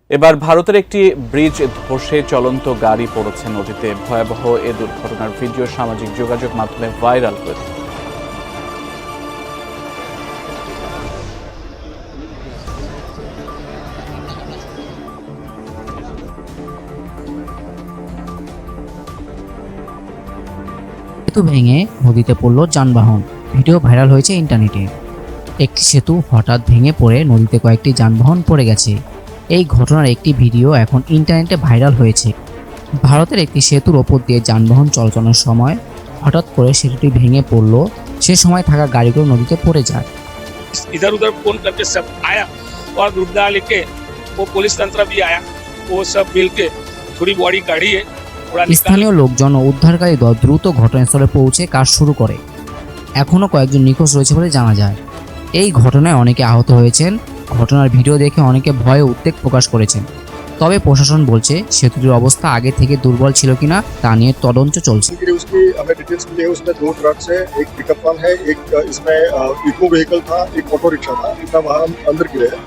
এবার ভারতের একটি ব্রিজ ধসে চলন্ত গাড়ি পড়েছে নদীতে। ভয়াবহ এ দুর্ঘটনার ভিডিও সামাজিক যোগাযোগ মাধ্যমে ভাইরাল হয়েছে। সেতু ভেঙে নদীতে পড়ল যানবাহন। ভিডিও ভাইরাল হয়েছে ইন্টারনেটে। একটি সেতু হঠাৎ ভেঙে পড়ে নদীতে কয়েকটি যানবাহন পড়ে গেছে। এই ঘটনার একটি ভিডিও এখন ইন্টারনেটে ভাইরাল হয়েছে। ভারতের একটি সেতুর ওপর দিয়ে যানবাহন চলাচলের সময় হঠাৎ করে সেতুটি ভেঙে পড়ল। সে সময় থাকা গাড়িগুলো নদীতে পড়ে যায়। इधर उधर फोन करके सब आया और दुर्गा लेके वो पुलिस तंत्र भी आया, वो सब मिल के थोड़ी बॉडी काढ़ी है। স্থানীয় লোকজন ও উদ্ধারকারী দল দ্রুত ঘটনাস্থলে পৌঁছে কাজ শুরু করে। এখনও কয়েকজন নিখোঁজ রয়েছে বলে জানা যায়। এই ঘটনায় অনেকে আহত হয়েছেন। ঘটনার ভিডিও দেখে অনেকে ভয়ে উদ্বেগ প্রকাশ করেছেন। তবে প্রশাসন বলছে সেতুটির অবস্থা আগে থেকে দুর্বল ছিল কিনা তা নিয়ে তদন্ত চলছে। उसकी हमें डिटेल्स मिली है। उसमें 2 ट्रक्स है, एक पिकअप वैन है, एक इसमें इको व्हीकल था, एक ऑटो रिक्शा था। इतना वाहन अंदर गिरे हैं।